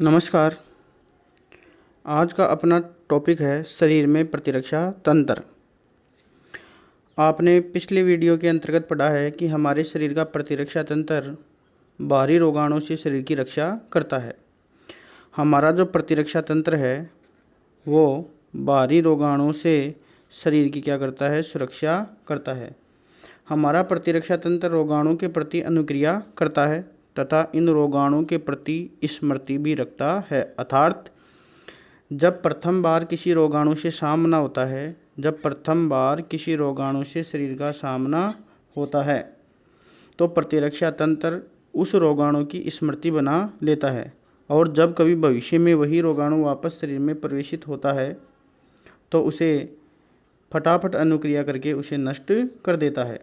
नमस्कार। आज का अपना टॉपिक है शरीर में प्रतिरक्षा तंत्र। आपने पिछले वीडियो के अंतर्गत पढ़ा है कि हमारे शरीर का प्रतिरक्षा तंत्र बाहरी रोगाणुओं से शरीर की रक्षा करता है। हमारा जो प्रतिरक्षा तंत्र है वो बाहरी रोगाणुओं से शरीर की क्या करता है, सुरक्षा करता है। हमारा प्रतिरक्षा तंत्र रोगाणु के प्रति अनुक्रिया करता है तथा इन रोगाणुओं के प्रति स्मृति भी रखता है। अर्थात जब प्रथम बार किसी रोगाणु से सामना होता है, जब प्रथम बार किसी रोगाणु से शरीर का सामना होता है तो प्रतिरक्षा तंत्र उस रोगाणु की स्मृति बना लेता है और जब कभी भविष्य में वही रोगाणु वापस शरीर में प्रवेशित होता है तो उसे फटाफट अनुक्रिया करके उसे नष्ट कर देता है।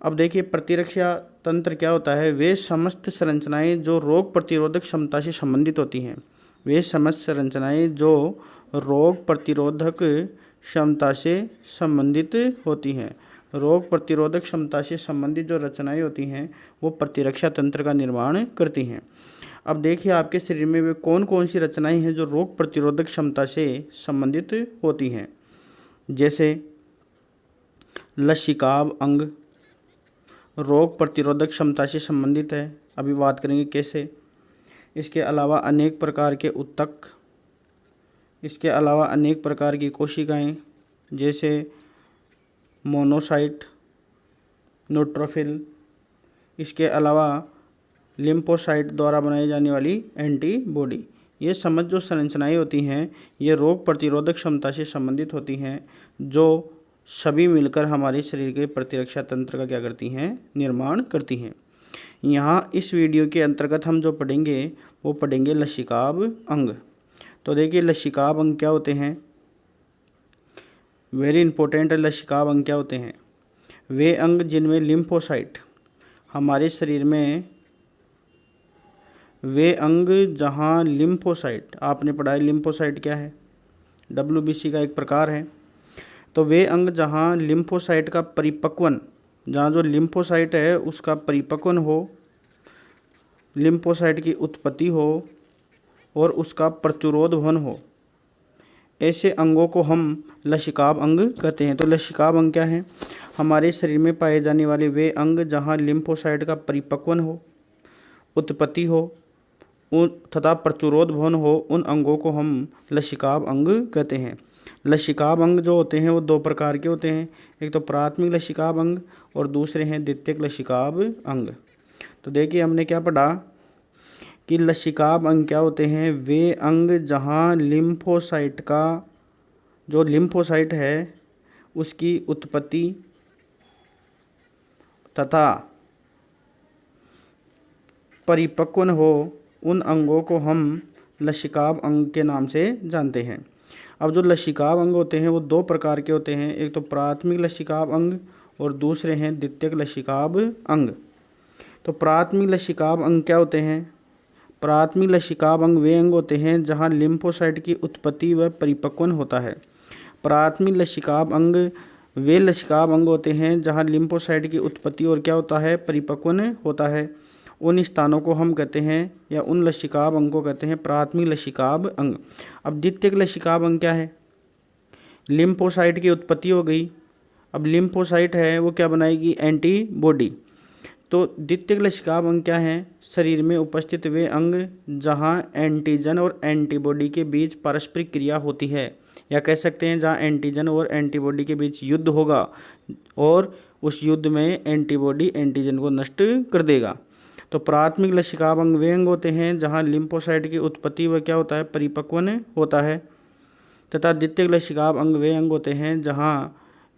अब देखिए, प्रतिरक्षा तंत्र क्या होता है। वे समस्त संरचनाएं जो रोग प्रतिरोधक क्षमता से संबंधित होती हैं, वे समस्त संरचनाएं जो रोग प्रतिरोधक क्षमता से संबंधित होती हैं। रोग प्रतिरोधक क्षमता से संबंधित जो रचनाएं होती हैं वो प्रतिरक्षा तंत्र का निर्माण करती हैं। अब देखिए, आपके शरीर में वे कौन कौन सी रचनाएं हैं जो रोग प्रतिरोधक क्षमता से संबंधित होती हैं। जैसे लसिकाव अंग रोग प्रतिरोधक क्षमता से संबंधित है, अभी बात करेंगे कैसे। इसके अलावा अनेक प्रकार के उत्तक, इसके अलावा अनेक प्रकार की कोशिकाएं जैसे मोनोसाइट, न्यूट्रोफिल, इसके अलावा लिम्फोसाइट द्वारा बनाई जाने वाली एंटीबॉडी। ये समझ जो संरचनाएं होती हैं ये रोग प्रतिरोधक क्षमता से संबंधित होती हैं, जो सभी मिलकर हमारे शरीर के प्रतिरक्षा तंत्र का क्या करती हैं, निर्माण करती हैं। यहाँ इस वीडियो के अंतर्गत हम जो पढ़ेंगे वो पढ़ेंगे लसिकाव अंग। तो देखिए, लसिकाव अंग क्या होते हैं। वेरी इंपॉर्टेंट है। लसिकाव अंग क्या होते हैं। वे अंग जिनमें लिम्फोसाइट, हमारे शरीर में वे अंग जहाँ लिम्फोसाइट, आपने पढ़ा है लिम्फोसाइट क्या है, WBC का एक प्रकार है। तो वे अंग जहाँ लिम्फोसाइट का परिपक्वन, जहाँ जो लिम्फोसाइट है उसका परिपक्वन हो, लिम्फोसाइट की उत्पत्ति हो और उसका प्रतिरोधवन हो, ऐसे अंगों को हम लसिकाव अंग कहते हैं। तो लसिकाव अंग क्या है। हमारे शरीर में पाए जाने वाले वे अंग जहाँ लिम्फोसाइट का परिपक्वन हो, उत्पत्ति हो तथा प्रतिरोध भवन हो, उन अंगों को हम लसिकाव अंग कहते हैं। लसिकाव अंग जो होते हैं वो दो प्रकार के होते हैं, एक तो प्राथमिक लसिकाव अंग और दूसरे हैं द्वितीयक लसिकाव अंग। तो देखिए, हमने क्या पढ़ा कि लसिकाव अंग क्या होते हैं। वे अंग जहाँ लिम्फोसाइट का, जो लिम्फोसाइट है उसकी उत्पत्ति तथा परिपक्वन हो, उन अंगों को हम लसिकाव अंग के नाम से जानते हैं। अब जो लसिकाव अंग होते हैं वो दो प्रकार के होते हैं, एक तो प्राथमिक लसिकाव अंग और दूसरे हैं द्वितीयक लसिकाव अंग। तो प्राथमिक लसिकाव अंग क्या होते हैं। प्राथमिक लसिकाव अंग वे अंग होते हैं जहां लिम्फोसाइट की उत्पत्ति व परिपक्वन होता है। प्राथमिक लसिकाव अंग वे लसिकाव अंग होते हैं जहां लिम्फोसाइट की उत्पत्ति और क्या होता है, परिपक्वन होता है। उन स्थानों को हम कहते हैं या उन लसिकाव अंग को कहते हैं प्राथमिक लसिकाव अंग। अब द्वितीयक लसिकाव अंग क्या है। लिम्फोसाइट की उत्पत्ति हो गई, अब लिम्फोसाइट है वो क्या बनाएगी, एंटीबॉडी। तो द्वितीयक लसिकाव अंग क्या है, शरीर में उपस्थित वे अंग जहां एंटीजन और एंटीबॉडी के बीच पारस्परिक क्रिया होती है, या कह सकते हैं जहां एंटीजन और एंटीबॉडी के बीच युद्ध होगा और उस युद्ध में एंटीबॉडी एंटीजन को नष्ट कर देगा। तो प्राथमिक लसिकाव अंग वे अंग होते हैं जहां लिम्फोसाइट की उत्पत्ति व क्या होता है, परिपक्वन होता है, तथा द्वितीयक लसिकाव अंग वे अंग होते हैं जहां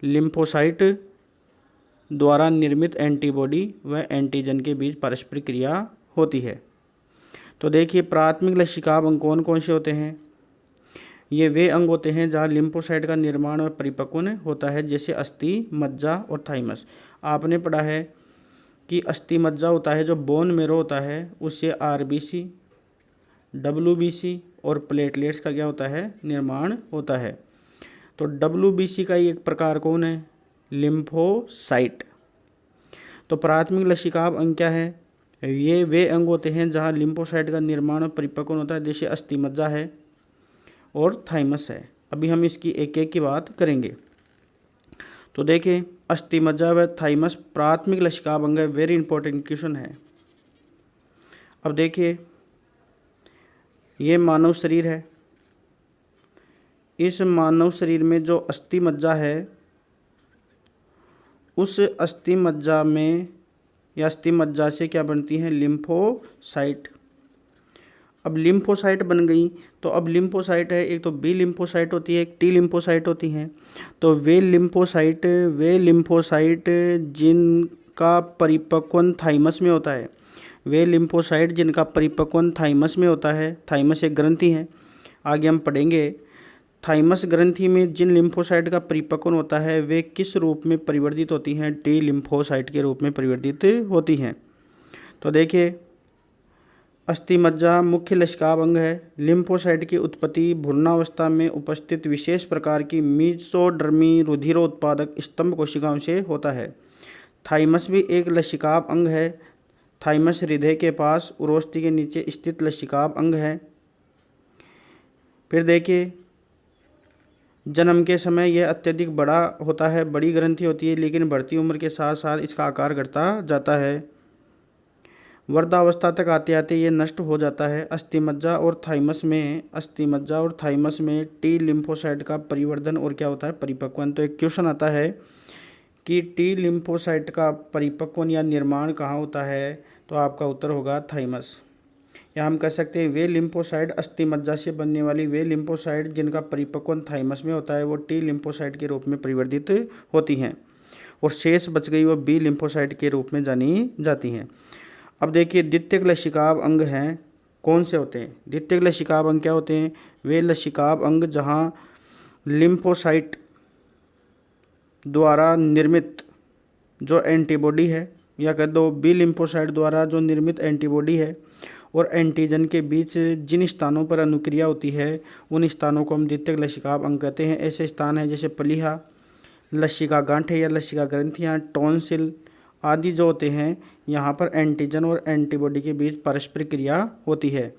लिम्फोसाइट द्वारा निर्मित एंटीबॉडी व एंटीजन के बीच पारस्परिक क्रिया होती है। तो देखिए, प्राथमिक लसिकाव अंग कौन कौन से होते हैं। ये वे अंग होते हैं जहाँ लिम्फोसाइट का निर्माण और परिपक्वन होता है, जैसे अस्थि, मज्जा और थाइमस। आपने पढ़ा है कि अस्थि मज्जा होता है जो बोन मेरो होता है, उससे RBC, WBC और प्लेटलेट्स का क्या होता है, निर्माण होता है। तो WBC का ही एक प्रकार कौन है, लिम्फोसाइट। तो प्राथमिक लसिकाव अंग क्या है, ये वे अंग होते हैं जहाँ लिम्फोसाइट का निर्माण और परिपक्वन होता है, जैसे अस्थिमज्जा है और थाइमस है। अभी हम इसकी एक एक की बात करेंगे। तो देखिए, अस्थिमज्जा व थाइमस प्राथमिक लसिकाभ अंग है, वेरी इंपॉर्टेंट क्वेश्चन है। अब देखिए, ये मानव शरीर है। इस मानव शरीर में जो अस्थिमज्जा है, उस अस्थिमज्जा में या अस्थिमज्जा से क्या बनती हैं, लिम्फोसाइट। अब लिम्फोसाइट बन गई, तो अब लिम्फोसाइट है, एक तो बी लिम्फोसाइट होती है, एक टी लिम्फोसाइट होती हैं। तो वे लिम्फोसाइट जिनका परिपक्वन थाइमस में होता है, वे लिम्फोसाइट जिनका परिपक्वन थाइमस में होता है, थाइमस एक ग्रंथि है, आगे हम पढ़ेंगे। थाइमस ग्रंथि में जिन लिम्फोसाइट का परिपक्वन होता है वे किस रूप में परिवर्तित होती हैं, टी लिम्फोसाइट के रूप में परिवर्तित होती हैं। तो देखिए, अस्थिमज्जा मुख्य लसिकाभ अंग है। लिम्फोसाइट की उत्पत्ति भ्रूणावस्था में उपस्थित विशेष प्रकार की मीजोडर्मी रुधिरोत्पादक स्तंभ कोशिकाओं से होता है। थाइमस भी एक लसिकाभ अंग है। थाइमस हृदय के पास उरोस्थि के नीचे स्थित लसिकाभ अंग है। फिर देखिए, जन्म के समय यह अत्यधिक बड़ा होता है, बड़ी ग्रंथि होती है, लेकिन बढ़ती उम्र के साथ साथ इसका आकार घटता जाता है। वृद्धावस्था तक आते आते ये नष्ट हो जाता है। अस्थिमज्जा और थाइमस में टी लिम्फोसाइट का परिवर्धन और क्या होता है, परिपक्वन। तो एक क्वेश्चन आता है कि टी लिम्फोसाइट का परिपक्वन या निर्माण कहाँ होता है, तो आपका उत्तर होगा थाइमस। या हम कह सकते हैं वे लिम्फोसाइट, अस्थिमज्जा से बनने वाली वे लिम्फोसाइट जिनका परिपक्वन थाइमस में होता है, वो टी लिम्फोसाइट के रूप में परिवर्तित होती हैं, और शेष बच गई वो बी लिम्फोसाइट के रूप में जानी जाती हैं। अब देखिए, द्वितीयक लसिकाभ अंग हैं, कौन से होते हैं? द्वितीयक लसिकाभ अंग क्या होते हैं? वे लसिकाभ अंग जहाँ लिम्फोसाइट द्वारा निर्मित जो एंटीबॉडी है, या कह दो बी लिम्फोसाइट द्वारा जो निर्मित एंटीबॉडी है, और एंटीजन के बीच जिन स्थानों पर अनुक्रिया होती है, उन स्थानों को हम द्वितीयक लसिकाभ अंग कहते हैं। ऐसे स्थान हैं जैसे प्लीहा, लसिका गांठें या लसिका ग्रंथियाँ, टॉन्सिल आदि जो होते हैं, यहाँ पर एंटीजन और एंटीबॉडी के बीच पारस्परिक क्रिया होती है,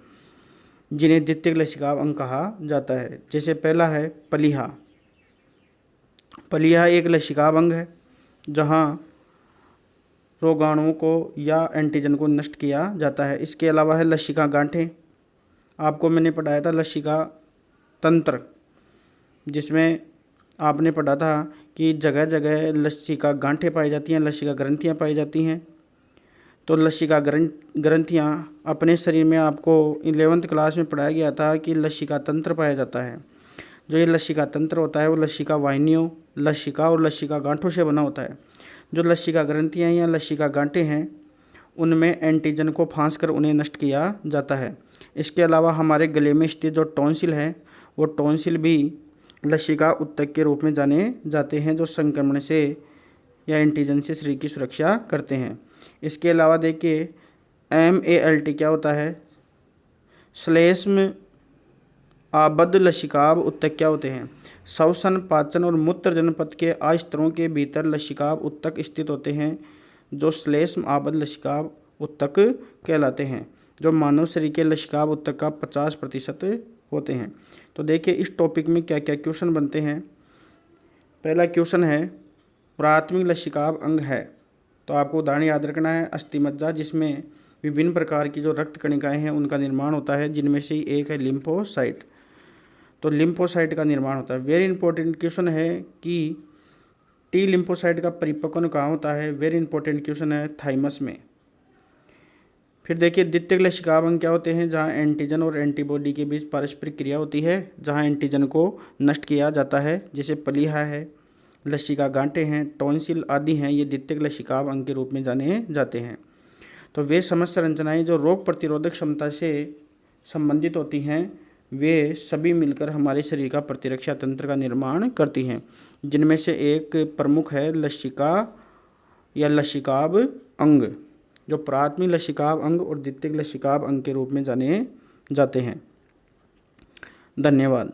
जिन्हें द्वितीयक लसिकाभ अंग कहा जाता है। जैसे पहला है प्लीहा। प्लीहा एक लसिकाभ अंग है जहाँ रोगाणुओं को या एंटीजन को नष्ट किया जाता है। इसके अलावा है लसिका गांठें। आपको मैंने पढ़ाया था लसिका तंत्र, जिसमें आपने पढ़ा था कि जगह जगह लसिका गांठें पाई जाती हैं, लसिका ग्रंथियाँ पाई जाती हैं। तो लसिका ग्रंथियाँ अपने शरीर में आपको 11वीं क्लास में पढ़ाया गया था कि लसिका तंत्र पाया जाता है। जो ये लसिका तंत्र होता है वो लसिका वाहिनियों, लसिका और लसिका गांठों से बना होता है। जो लसिका ग्रंथियाँ या लसिका गांठें हैं, उनमें एंटीजन को फांस कर उन्हें नष्ट किया जाता है। इसके अलावा हमारे गले में स्थित जो टॉन्सिल है, वो टॉन्सिल भी लसिका उत्तक के रूप में जाने जाते हैं, जो संक्रमण से या एंटीजन से शरीर की सुरक्षा करते हैं। इसके अलावा देखिए, MALT क्या होता है? श्लेष्म आबद्ध लसिकाभ उत्तक क्या होते हैं? श्वसन, पाचन और मूत्र जनपथ के आस्तरों के भीतर लसिकाभ उत्तक स्थित होते हैं, जो श्लेष्म आबद्ध लसिकाभ उत्तक कहलाते हैं, जो मानव शरीर के लसिकाभ उत्तक का 50% होते हैं। तो देखिए, इस टॉपिक में क्या क्या क्वेश्चन बनते हैं। पहला क्वेश्चन है प्राथमिक लसिकाभ अंग है, तो आपको उदाहरण याद रखना है अस्थिमज्जा, जिसमें विभिन्न प्रकार की जो रक्त कणिकाएं हैं उनका निर्माण होता है, जिनमें से एक है लिम्फोसाइट। तो लिम्फोसाइट का निर्माण होता है। वेरी इंपॉर्टेंट क्वेश्चन है कि टी लिम्फोसाइट का परिपक्वन कहाँ होता है? वेरी इंपॉर्टेंट क्वेश्चन है, थाइमस में। फिर देखिए, द्वितीयक लसिकाभ अंग क्या होते हैं? जहाँ एंटीजन और एंटीबॉडी के बीच पारस्परिक क्रिया होती है, जहाँ एंटीजन को नष्ट किया जाता है, जैसे प्लीहा है, लसिका गांठें हैं, टॉन्सिल आदि हैं, ये द्वितीयक लसिकाभ अंग के रूप में जाने जाते हैं। तो वे समस्त संरचनाएं जो रोग प्रतिरोधक क्षमता से संबंधित होती हैं, वे सभी मिलकर हमारे शरीर का प्रतिरक्षा तंत्र का निर्माण करती हैं, जिनमें से एक प्रमुख है लसिका या लसिकाभ अंग, जो प्राथमिक लसिकाभ अंग और द्वितीयक लसिकाभ अंग के रूप में जाने जाते हैं। धन्यवाद।